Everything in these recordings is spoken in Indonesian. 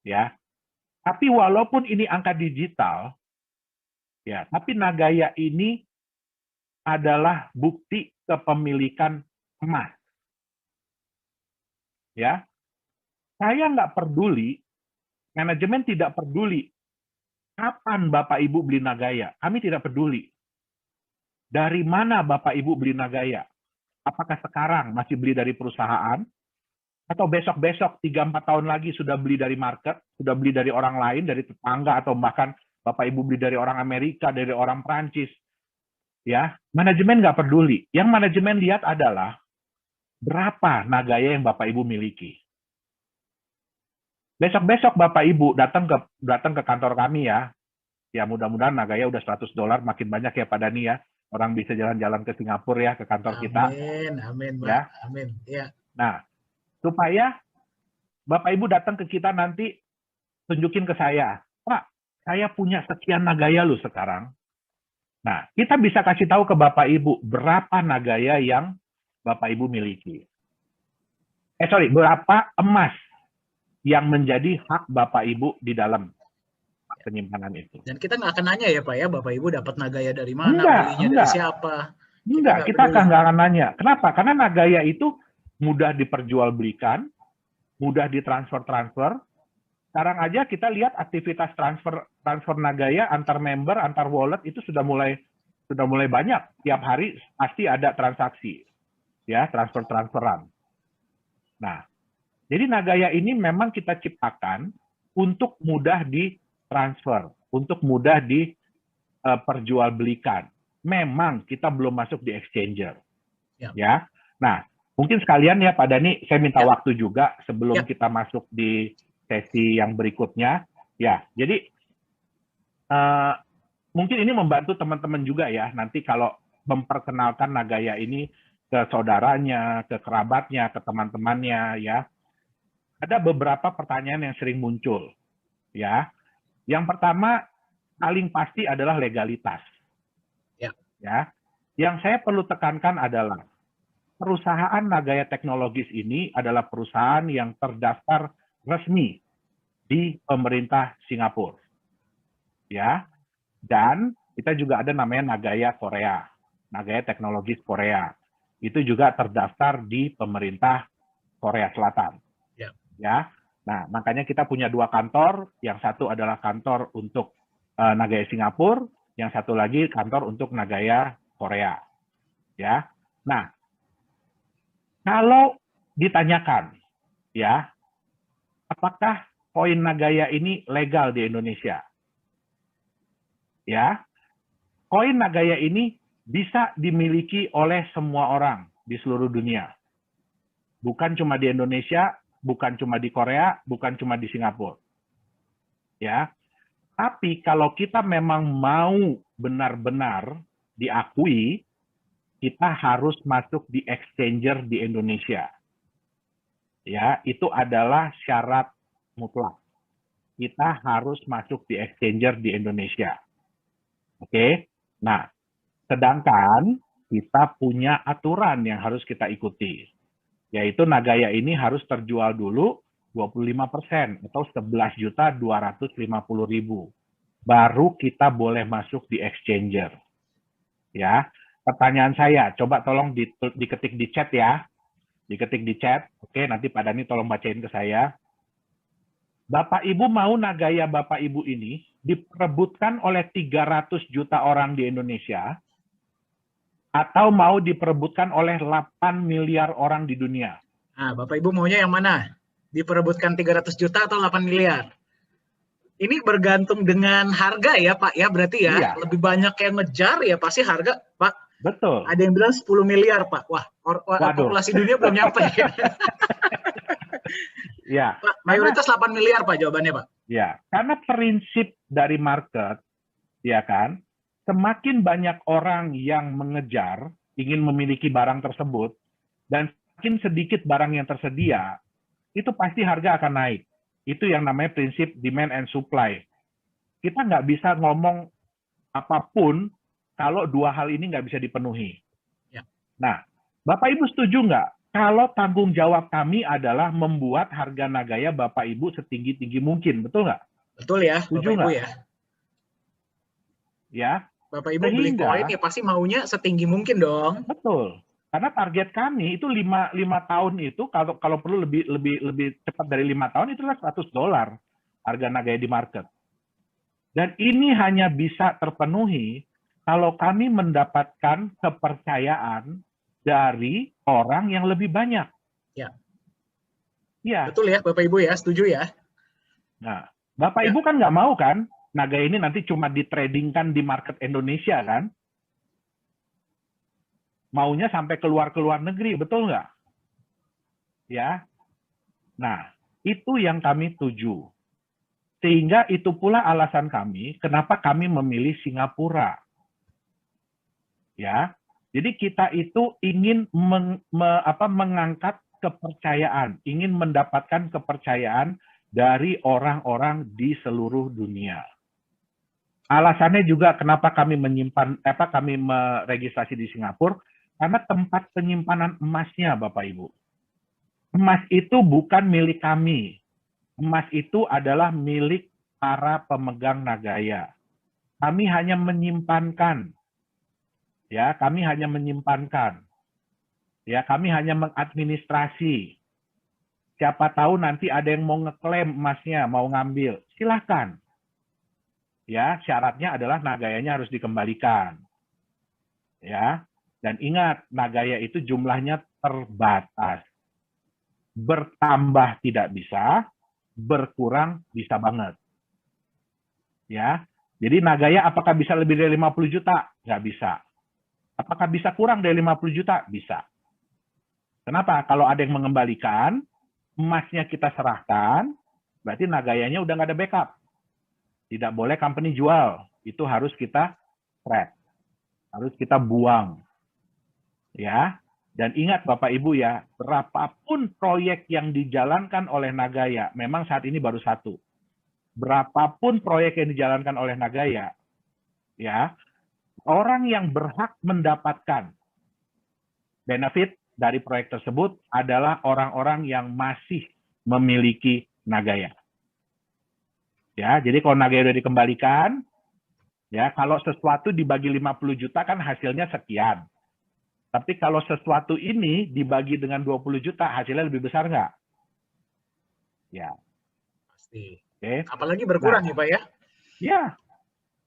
ya. Tapi walaupun ini angka digital, ya, tapi Nagaya ini adalah bukti kepemilikan emas, ya. Saya nggak peduli, manajemen tidak peduli kapan Bapak Ibu beli Nagaya. Kami tidak peduli. Dari mana Bapak Ibu beli Nagaya? Apakah sekarang masih beli dari perusahaan? Atau besok-besok 3-4 tahun lagi sudah beli dari market, sudah beli dari orang lain, dari tetangga, atau bahkan Bapak Ibu beli dari orang Amerika, dari orang Prancis. Ya, manajemen nggak peduli. Yang manajemen lihat adalah berapa Nagaya yang Bapak Ibu miliki. Besok-besok Bapak Ibu datang ke kantor kami ya. Ya mudah-mudahan Nagaya udah $100 makin banyak ya Pak Dani ya. Orang bisa jalan-jalan ke Singapura ya, ke kantor kita. Amin, amin, Pak. Ya. Amin. Ya. Nah, supaya Bapak Ibu datang ke kita nanti tunjukin ke saya, Pak, saya punya sekian Nagaya loh sekarang. Nah, kita bisa kasih tahu ke Bapak Ibu berapa Nagaya yang Bapak Ibu miliki. Berapa emas yang menjadi hak Bapak Ibu di dalam penyimpanan itu. Dan kita nggak akan nanya ya Pak ya, Bapak Ibu dapat Nagaya dari mana, belinya dari siapa. Kita nggak akan nanya. Kenapa? Karena Nagaya itu mudah diperjualbelikan, mudah ditransfer. Sekarang aja kita lihat aktivitas transfer Nagaya antar member, antar wallet itu sudah mulai banyak. Tiap hari pasti ada transaksi, ya transferan. Nah, jadi Nagaya ini memang kita ciptakan untuk mudah ditransfer, untuk mudah diperjualbelikan. Memang kita belum masuk di exchanger, ya. Nah, mungkin sekalian ya Pak Dani, saya minta waktu juga sebelum kita masuk di sesi yang berikutnya, ya. Jadi mungkin ini membantu teman-teman juga ya. Nanti kalau memperkenalkan Nagaya ini ke saudaranya, ke kerabatnya, ke teman-temannya, ya. Ada beberapa pertanyaan yang sering muncul, ya. Yang pertama paling pasti adalah legalitas. Ya, yang saya perlu tekankan adalah perusahaan Nagaya Teknologis ini adalah perusahaan yang terdaftar resmi di pemerintah Singapura. Ya, dan kita juga ada namanya Nagaya Korea, Nagaya Teknologis Korea. Itu juga terdaftar di pemerintah Korea Selatan. Ya, nah makanya kita punya 2 kantor. Yang satu adalah kantor untuk Nagaya Singapura, yang satu lagi kantor untuk Nagaya Korea. Ya. Nah, kalau ditanyakan ya, apakah koin Nagaya ini legal di Indonesia? Ya. Koin Nagaya ini bisa dimiliki oleh semua orang di seluruh dunia. Bukan cuma di Indonesia, bukan cuma di Korea, bukan cuma di Singapura. Ya. Tapi kalau kita memang mau benar-benar diakui, kita harus masuk di exchanger di Indonesia. Ya, itu adalah syarat mutlak. Kita harus masuk di exchanger di Indonesia. Oke. Nah, sedangkan kita punya aturan yang harus kita ikuti. Yaitu Nagaya ini harus terjual dulu 25% atau 11.250.000. Baru kita boleh masuk di exchanger. Ya, pertanyaan saya, coba tolong diketik di chat ya. Diketik di chat. Oke, nanti Pak Dani tolong bacain ke saya. Bapak Ibu mau Nagaya Bapak Ibu ini diperebutkan oleh 300 juta orang di Indonesia atau mau diperebutkan oleh 8 miliar orang di dunia? Nah, Bapak Ibu maunya yang mana? Diperebutkan 300 juta atau 8 miliar? Ini bergantung dengan harga ya Pak ya, berarti ya. Iya. Lebih banyak yang ngejar ya pasti harga Pak. Betul. Ada yang bilang 10 miliar Pak. Wah, populasi dunia belum nyampe. Ya. Pak, mayoritas 8 miliar Pak jawabannya Pak. Ya, karena prinsip dari market, ya kan, semakin banyak orang yang mengejar, ingin memiliki barang tersebut, dan semakin sedikit barang yang tersedia, itu pasti harga akan naik. Itu yang namanya prinsip demand and supply. Kita nggak bisa ngomong apapun kalau 2 hal ini nggak bisa dipenuhi. Ya. Nah, Bapak Ibu setuju nggak Kalau tanggung jawab kami adalah membuat harga Nagaya Bapak Ibu setinggi-tinggi mungkin, betul nggak? Betul ya, Setuju Bapak Ibu nggak? ya. Ya, Bapak Ibu beli koin sehingga ya pasti maunya setinggi mungkin dong. betul. Karena target kami itu 5 tahun itu kalau perlu lebih cepat dari 5 tahun itulah $100 harga Nagaya di market. Dan ini hanya bisa terpenuhi kalau kami mendapatkan kepercayaan dari orang yang lebih banyak. Ya. Ya. Betul ya, Bapak Ibu ya, setuju ya. Nah, Bapak Ya. Ibu kan nggak mau kan Nagaya ini nanti cuma ditradingkan di market Indonesia kan? Maunya sampai keluar negeri, betul nggak? Ya. Nah, itu yang kami tuju. Sehingga itu pula alasan kami kenapa kami memilih Singapura. Ya. Jadi kita itu ingin mengangkat kepercayaan, ingin mendapatkan kepercayaan dari orang-orang di seluruh dunia. Alasannya juga kenapa kami kami meregistrasi di Singapura, karena tempat penyimpanan emasnya, Bapak Ibu. Emas itu bukan milik kami. Emas itu adalah milik para pemegang Nagaya. Kami hanya menyimpankan. Ya, kami hanya menyimpankan. Ya, kami hanya mengadministrasi. Siapa tahu nanti ada yang mau ngeklaim emasnya, mau ngambil, silahkan. Ya, syaratnya adalah Nagayanya harus dikembalikan. Ya, dan ingat Nagaya itu jumlahnya terbatas. Bertambah tidak bisa, berkurang bisa banget. Ya, jadi Nagaya apakah bisa lebih dari 50 juta? Nggak bisa. Apakah bisa kurang dari 50 juta? Bisa. Kenapa? Kalau ada yang mengembalikan, emasnya kita serahkan, berarti Nagayanya udah nggak ada backup. Tidak boleh company jual. Itu harus kita scrap. Harus kita buang. Ya. Dan ingat Bapak Ibu ya, berapapun proyek yang dijalankan oleh Nagaya, memang saat ini baru satu. Berapapun proyek yang dijalankan oleh Nagaya, ya, orang yang berhak mendapatkan benefit dari proyek tersebut adalah orang-orang yang masih memiliki Nagaya. Ya, jadi kalau Nagaya sudah dikembalikan, ya, kalau sesuatu dibagi 50 juta kan hasilnya sekian. Tapi kalau sesuatu ini dibagi dengan 20 juta, hasilnya lebih besar nggak? Ya. Pasti. Oke. Apalagi berkurang ya Pak ya? Ya.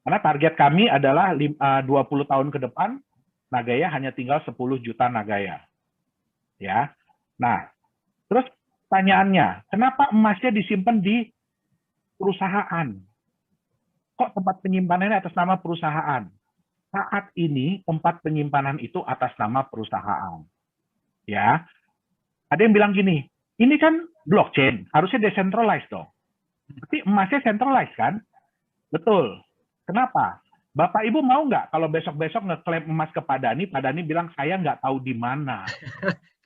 Karena target kami adalah 20 tahun ke depan, Nagaya hanya tinggal 10 juta Nagaya. Ya. Nah, terus pertanyaannya, kenapa emasnya disimpan di perusahaan? Kok tempat penyimpanannya atas nama perusahaan? Saat ini tempat penyimpanan itu atas nama perusahaan. Ya. Ada yang bilang gini, ini kan blockchain, harusnya decentralized dong. Tapi emasnya centralized kan? Betul. Kenapa? Bapak Ibu mau nggak kalau besok-besok ngeklaim emas ke Pak Dhani bilang saya nggak tahu di mana.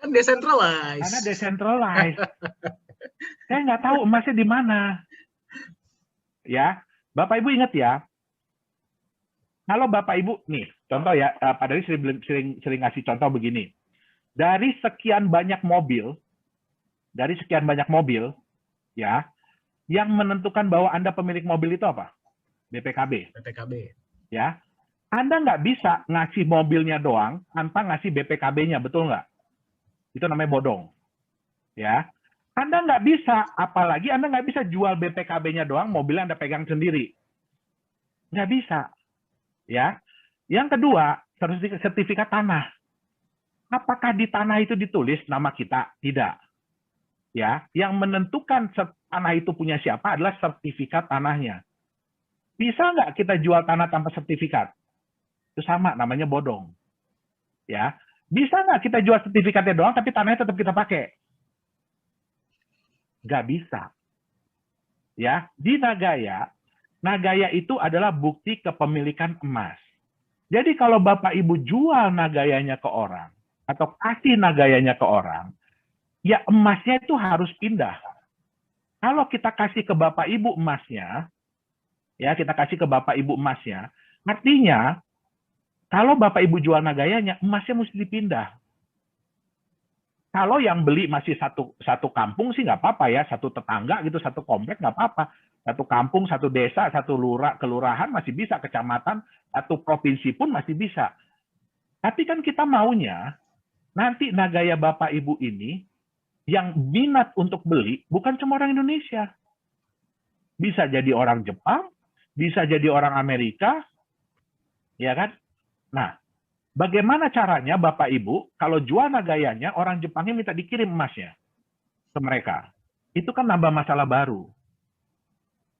Kan decentralized. Karena decentralized. Saya nggak tahu emasnya di mana. Ya, Bapak Ibu ingat ya, kalau Bapak Ibu, nih, contoh ya, Pak Dhani sering ngasih contoh begini. Dari sekian banyak mobil, ya, yang menentukan bahwa Anda pemilik mobil itu apa? BPKB. Ya, Anda nggak bisa ngasih mobilnya doang tanpa ngasih BPKB-nya, betul nggak? Itu namanya bodong. Ya, Anda nggak bisa, apalagi Anda nggak bisa jual BPKB-nya doang, mobilnya Anda pegang sendiri. Nggak bisa. Ya, yang kedua, sertifikat tanah. Apakah di tanah itu ditulis nama kita? Tidak. Ya, yang menentukan tanah itu punya siapa adalah sertifikat tanahnya. Bisa nggak kita jual tanah tanpa sertifikat? Itu sama, namanya bodong. Ya, bisa nggak kita jual sertifikatnya doang, tapi tanahnya tetap kita pakai? Nggak bisa. Ya, di Nagaya itu adalah bukti kepemilikan emas. Jadi kalau Bapak Ibu jual Nagayanya ke orang, atau kasih Nagayanya ke orang, ya emasnya itu harus pindah. Kalau kita kasih ke Bapak Ibu emasnya, ya kita kasih ke Bapak Ibu emasnya, artinya kalau Bapak Ibu jual Nagayanya, emasnya mesti dipindah. Kalau yang beli masih satu kampung sih nggak apa-apa ya, satu tetangga gitu, satu komplek nggak apa-apa. Satu kampung, satu desa, satu kelurahan masih bisa, kecamatan, satu provinsi pun masih bisa. Tapi kan kita maunya nanti Nagaya Bapak Ibu ini yang minat untuk beli bukan cuma orang Indonesia. Bisa jadi orang Jepang, bisa jadi orang Amerika, ya kan? Nah, bagaimana caranya Bapak Ibu kalau jual Nagayanya orang Jepangnya minta dikirim emasnya ke mereka? Itu kan nambah masalah baru.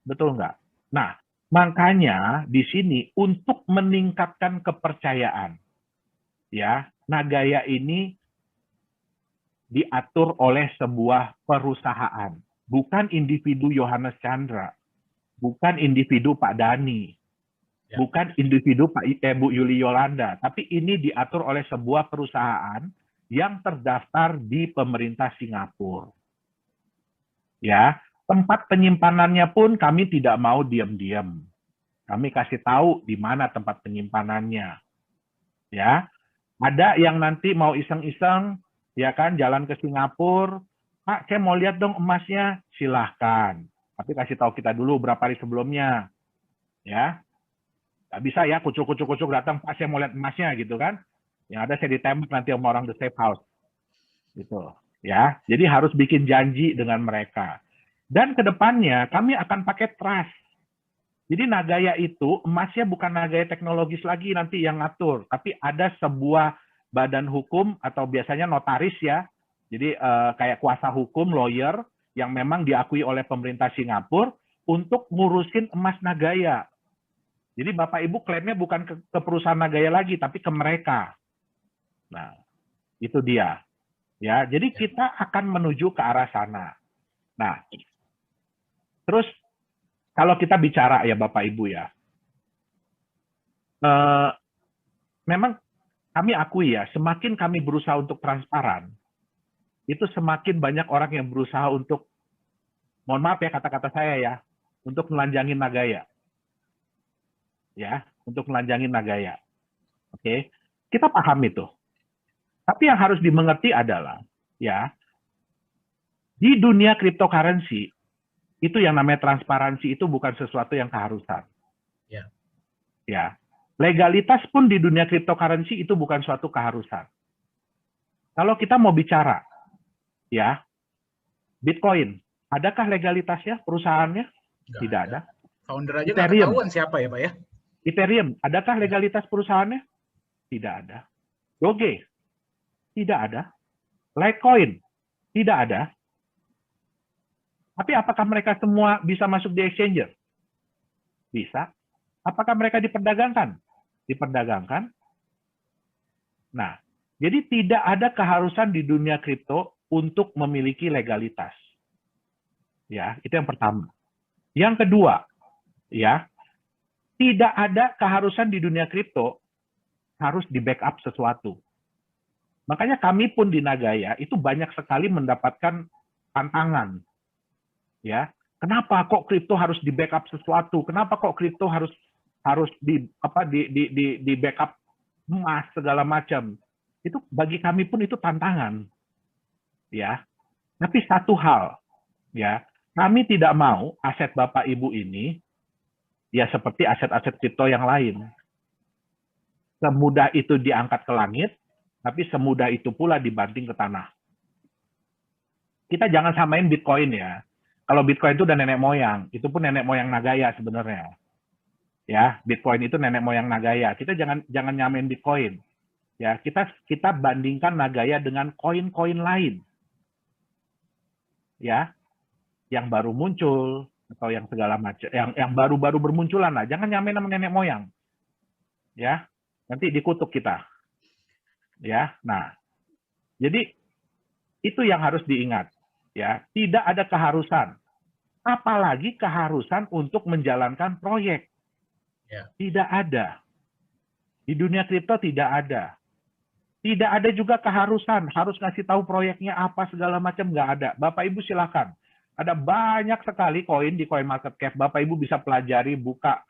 Betul nggak? Nah, makanya di sini untuk meningkatkan kepercayaan, ya, Nagaya ini diatur oleh sebuah perusahaan, bukan individu Yohanes Chandra, bukan individu Pak Dani, bukan individu Bu Yuli Yolanda, tapi ini diatur oleh sebuah perusahaan yang terdaftar di pemerintah Singapura. Ya, tempat penyimpanannya pun kami tidak mau diam-diam. Kami kasih tahu di mana tempat penyimpanannya. Ya, ada yang nanti mau iseng-iseng, ya kan, jalan ke Singapura, Pak, saya mau lihat dong emasnya, silahkan. Tapi kasih tahu kita dulu berapa hari sebelumnya. Ya, nggak bisa ya, kucuk-kucuk datang, Pak, saya mau lihat emasnya, gitu kan. Yang ada saya ditembak nanti sama orang the safe house. Gitu. Ya, jadi harus bikin janji dengan mereka. Dan kedepannya kami akan pakai trust. Jadi Nagaya itu emasnya bukan Nagaya teknologis lagi nanti yang ngatur, tapi ada sebuah badan hukum atau biasanya notaris ya. Jadi kayak kuasa hukum, lawyer yang memang diakui oleh pemerintah Singapura untuk ngurusin emas Nagaya. Jadi Bapak Ibu klaimnya bukan ke perusahaan Nagaya lagi, tapi ke mereka. Nah, itu dia. Ya, jadi kita akan menuju ke arah sana. Nah, terus kalau kita bicara ya Bapak Ibu ya, memang kami akui ya, semakin kami berusaha untuk transparan, itu semakin banyak orang yang berusaha untuk, mohon maaf ya kata-kata saya ya, untuk melanjangin Nagaya. Ya, untuk melanjangin Nagaya. Oke, kita paham itu. Tapi yang harus dimengerti adalah, ya, di dunia cryptocurrency, itu yang namanya transparansi itu bukan sesuatu yang keharusan. Ya. Ya. Legalitas pun di dunia cryptocurrency itu bukan suatu keharusan. Kalau kita mau bicara, ya, Bitcoin, adakah legalitasnya perusahaannya? Tidak ada. Founder aja nggak ketahuan siapa ya Pak ya? Ethereum, adakah legalitas perusahaannya? Tidak ada. Doge, tidak ada. Litecoin, tidak ada. Tapi apakah mereka semua bisa masuk di exchanger? Bisa. Apakah mereka diperdagangkan? Diperdagangkan. Nah, jadi tidak ada keharusan di dunia kripto untuk memiliki legalitas. Ya, itu yang pertama. Yang kedua, ya, tidak ada keharusan di dunia kripto harus di backup sesuatu. Makanya kami pun di Nagaya itu banyak sekali mendapatkan tantangan. Ya, kenapa kok kripto harus di backup sesuatu? Kenapa kok kripto harus di backup emas segala macam? Itu bagi kami pun itu tantangan. Ya. Tapi satu hal, ya, kami tidak mau aset Bapak Ibu ini ya seperti aset-aset kripto yang lain. Semudah itu diangkat ke langit, tapi semudah itu pula dibanting ke tanah. Kita jangan samain Bitcoin ya. Kalau Bitcoin itu udah nenek moyang, itu pun nenek moyang Nagaya sebenarnya. Ya, Bitcoin itu nenek moyang Nagaya. Kita jangan nyamain Bitcoin. Ya, kita bandingkan Nagaya dengan koin-koin lain. Ya, yang baru muncul atau yang segala macam, yang baru-baru bermunculan lah. Jangan nyamain sama nenek moyang. Ya, nanti dikutuk kita. Ya, nah, jadi itu yang harus diingat. Ya, tidak ada keharusan, apalagi keharusan untuk menjalankan proyek. Ya. Tidak ada. Di dunia kripto tidak ada. Tidak ada juga keharusan harus ngasih tahu proyeknya apa segala macam, nggak ada. Bapak Ibu silakan. Ada banyak sekali koin di CoinMarketCap. Bapak Ibu bisa pelajari, buka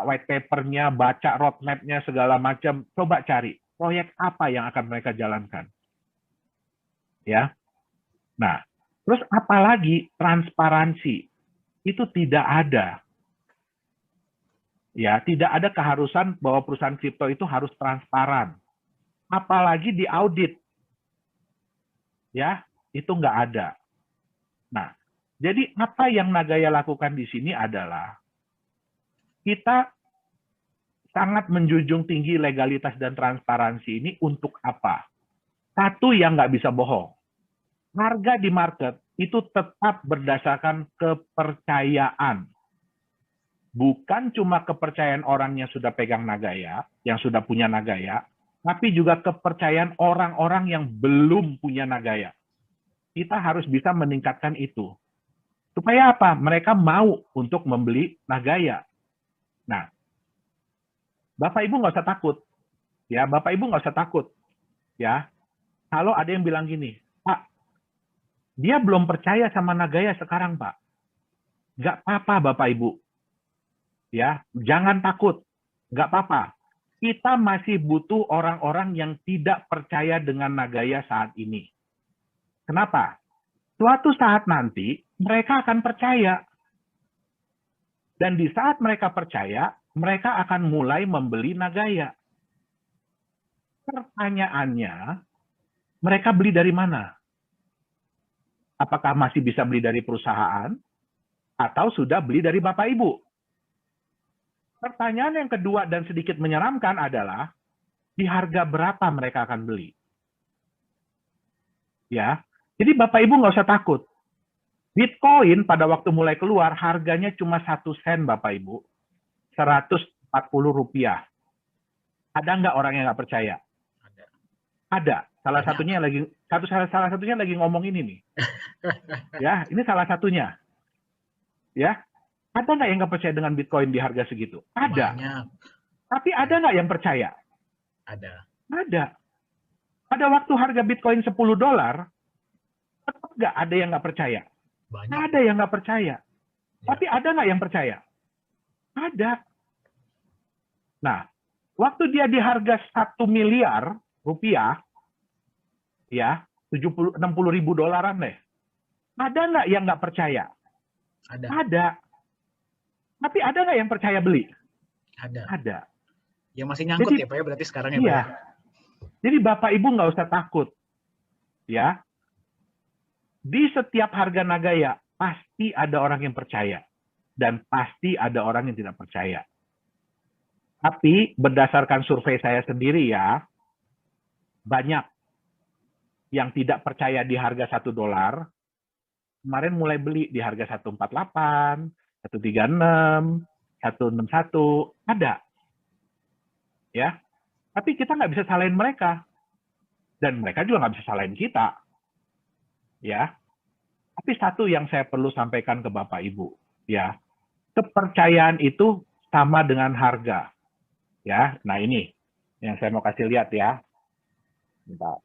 white paper-nya, baca roadmap-nya segala macam. Coba cari proyek apa yang akan mereka jalankan. ya. Nah, terus apalagi transparansi itu tidak ada. Ya, tidak ada keharusan bahwa perusahaan kripto itu harus transparan. Apalagi di audit. Ya, itu nggak ada. Nah, jadi apa yang Nagaya lakukan di sini adalah kita sangat menjunjung tinggi legalitas dan transparansi ini untuk apa? Satu, yang nggak bisa bohong. Harga di market itu tetap berdasarkan kepercayaan. Bukan cuma kepercayaan orang yang sudah pegang Nagaya, yang sudah punya Nagaya, tapi juga kepercayaan orang-orang yang belum punya Nagaya. Kita harus bisa meningkatkan itu. Supaya apa? Mereka mau untuk membeli Nagaya. Nah, Bapak Ibu nggak usah takut. Ya, Bapak Ibu nggak usah takut. Ya, kalau ada yang bilang gini, Pak, dia belum percaya sama Nagaya sekarang, Pak. Nggak apa-apa, Bapak Ibu. Ya, jangan takut. Nggak apa-apa. Kita masih butuh orang-orang yang tidak percaya dengan Nagaya saat ini. Kenapa? Suatu saat nanti, mereka akan percaya. Dan di saat mereka percaya, mereka akan mulai membeli Nagaya. Pertanyaannya, mereka beli dari mana? Apakah masih bisa beli dari perusahaan? Atau sudah beli dari Bapak Ibu? Pertanyaan yang kedua dan sedikit menyeramkan adalah, di harga berapa mereka akan beli? Ya, jadi Bapak Ibu nggak usah takut. Bitcoin pada waktu mulai keluar, harganya cuma 1 sen, Bapak Ibu. 140 rupiah. Ada nggak orang yang nggak percaya? Ada. Salah satunya lagi ngomong ini nih. Ya, ini salah satunya. Ya, ada nggak yang nggak percaya dengan Bitcoin di harga segitu? Ada. Banyak. Tapi ada nggak yang percaya? Ada. Ada. Pada waktu harga Bitcoin $10, tetap nggak ada yang nggak percaya? Banyak. Ada yang nggak percaya. Ya. Tapi ada nggak yang percaya? Ada. Nah, waktu dia di harga 1 miliar rupiah, ya, 60 ribu dolaran deh. Ada nggak yang nggak percaya? Ada. Ada. Tapi ada nggak yang percaya beli? Ada. Ada. Yang masih nyangkut ya Pak ya, berarti sekarang ya Pak? Iya. Jadi Bapak Ibu nggak usah takut. Ya. Di setiap harga Nagaya, pasti ada orang yang percaya. Dan pasti ada orang yang tidak percaya. Tapi berdasarkan survei saya sendiri ya, banyak yang tidak percaya di harga $1, kemarin mulai beli di harga 148, 136, 161, ada. Ya, tapi kita nggak bisa salahin mereka. Dan mereka juga nggak bisa salahin kita. Ya, tapi satu yang saya perlu sampaikan ke Bapak Ibu, ya, kepercayaan itu sama dengan harga. Ya, nah ini yang saya mau kasih lihat ya. Bentar.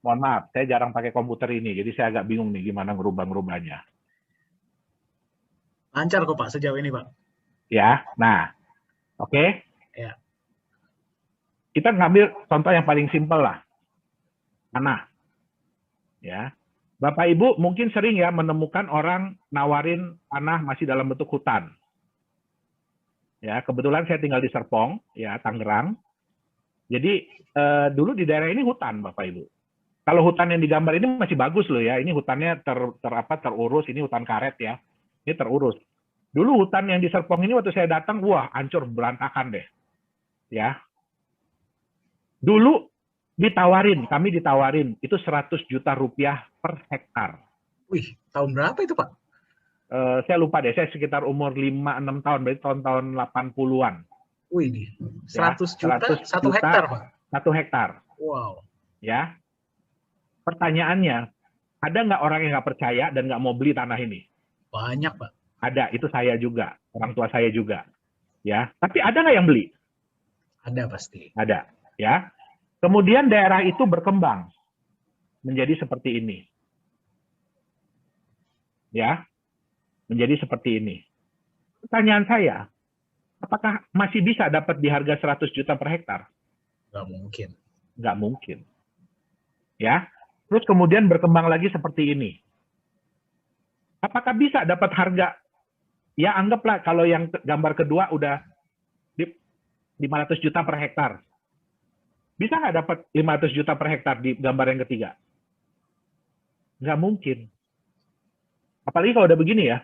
Mohon maaf, saya jarang pakai komputer ini, jadi saya agak bingung nih gimana ngerubah-ngerubahnya. Lancar kok Pak sejauh ini Pak. Ya, nah, oke. Ya. Kita ngambil contoh yang paling simpel lah, tanah. Ya, Bapak Ibu mungkin sering ya menemukan orang nawarin tanah masih dalam bentuk hutan. Ya, kebetulan saya tinggal di Serpong, ya Tangerang. Jadi dulu di daerah ini hutan, Bapak Ibu. Kalau hutan yang digambar ini masih bagus loh ya. Ini hutannya terurus. Ini hutan karet ya. Ini terurus. Dulu hutan yang di Serpong ini waktu saya datang, wah hancur berantakan deh. Ya. Dulu kami ditawarin itu 100 juta rupiah per hektar. Wih, tahun berapa itu Pak? Saya lupa deh. Saya sekitar umur 5-6 tahun, berarti tahun-tahun 80-an. Wih, 100 juta 1 hektar Pak? 1 hektar. Wow. Ya. Pertanyaannya, ada nggak orang yang nggak percaya dan nggak mau beli tanah ini? Banyak, Pak. Ada, itu saya juga, orang tua saya juga. Ya, tapi ada nggak yang beli? Ada pasti. Ada, ya. Kemudian daerah itu berkembang menjadi seperti ini. Ya, menjadi seperti ini. Pertanyaan saya, apakah masih bisa dapat di harga 100 juta per hektar? Nggak mungkin. Nggak mungkin. Ya, terus kemudian berkembang lagi seperti ini. Apakah bisa dapat harga? Ya anggaplah kalau yang gambar kedua udah 500 juta per hektar. Bisa nggak dapat 500 juta per hektar di gambar yang ketiga? Nggak mungkin. Apalagi kalau udah begini ya.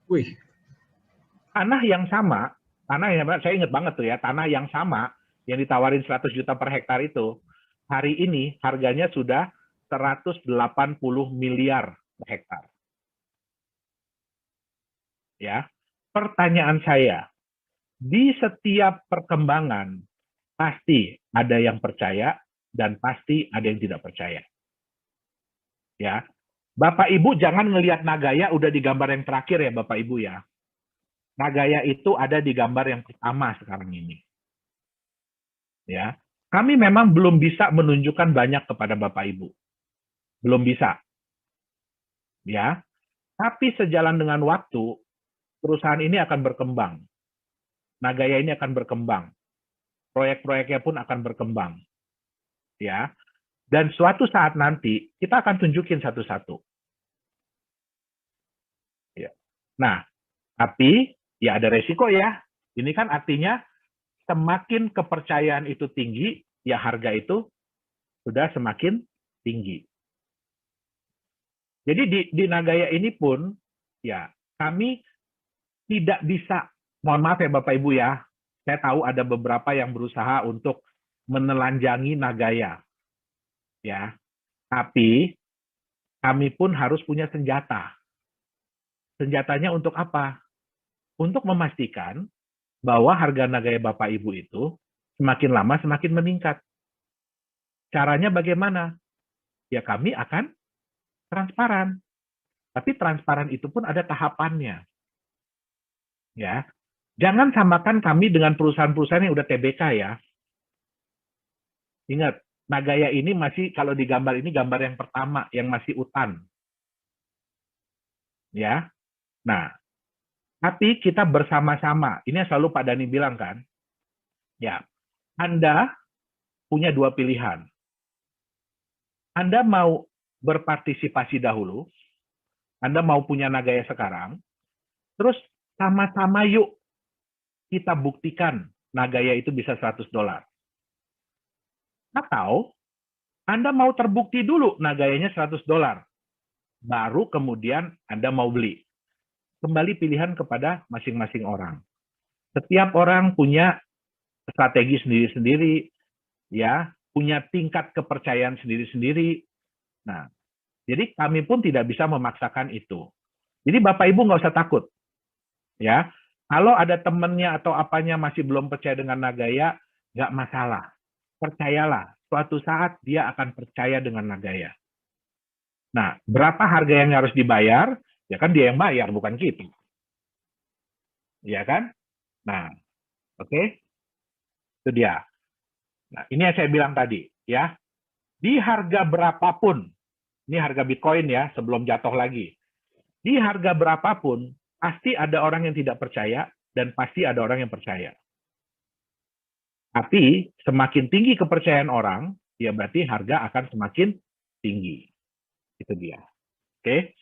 Wih. Tanah yang sama, saya ingat banget tuh ya, tanah yang sama yang ditawarin 100 juta per hektar itu, hari ini harganya sudah 180 miliar per hektar. Ya, pertanyaan saya, di setiap perkembangan pasti ada yang percaya dan pasti ada yang tidak percaya. Ya, Bapak Ibu jangan ngelihat Nagaya udah di gambar yang terakhir ya Bapak Ibu ya. Nagaya itu ada di gambar yang pertama sekarang ini. Ya, kami memang belum bisa menunjukkan banyak kepada Bapak Ibu. Belum bisa. Ya, tapi sejalan dengan waktu perusahaan ini akan berkembang. Nagaya ini akan berkembang. Proyek-proyeknya pun akan berkembang. Ya. Dan suatu saat nanti kita akan tunjukin satu-satu. Ya. Nah, tapi ya ada resiko ya. Ini kan artinya semakin kepercayaan itu tinggi, ya harga itu sudah semakin tinggi. Jadi di Nagaya ini pun ya kami tidak bisa, mohon maaf ya Bapak Ibu ya, saya tahu ada beberapa yang berusaha untuk menelanjangi Nagaya. Ya. Tapi kami pun harus punya senjata. Senjatanya untuk apa? Untuk memastikan bahwa harga Nagaya Bapak Ibu itu semakin lama semakin meningkat. Caranya bagaimana? Ya kami akan transparan. Tapi transparan itu pun ada tahapannya. Ya. Jangan samakan kami dengan perusahaan-perusahaan yang udah TBK ya. Ingat, Nagaya ini masih, kalau di gambar ini gambar yang pertama, yang masih utan. Ya. Nah, tapi kita bersama-sama. Ini yang selalu Pak Dhani bilang kan. Ya, Anda punya dua pilihan. Anda mau berpartisipasi dahulu, Anda mau punya Nagaya sekarang, terus sama-sama yuk kita buktikan Nagaya itu bisa $100. Atau Anda mau terbukti dulu Nagayanya $100, baru kemudian Anda mau beli. Kembali pilihan kepada masing-masing orang. Setiap orang punya strategi sendiri-sendiri, ya, punya tingkat kepercayaan sendiri-sendiri. Nah, jadi kami pun tidak bisa memaksakan itu. Jadi Bapak Ibu nggak usah takut, ya. Kalau ada temennya atau apanya masih belum percaya dengan Nagaya, nggak masalah. Percayalah, suatu saat dia akan percaya dengan Nagaya. Nah, berapa harga yang harus dibayar? Ya kan dia yang bayar, bukan kita. Ya kan? Nah, oke. Itu dia. Nah, ini yang saya bilang tadi, ya. Di harga berapapun, ini harga Bitcoin ya, sebelum jatuh lagi. Di harga berapapun, pasti ada orang yang tidak percaya, dan pasti ada orang yang percaya. Tapi, semakin tinggi kepercayaan orang, ya berarti harga akan semakin tinggi. Itu dia. Oke?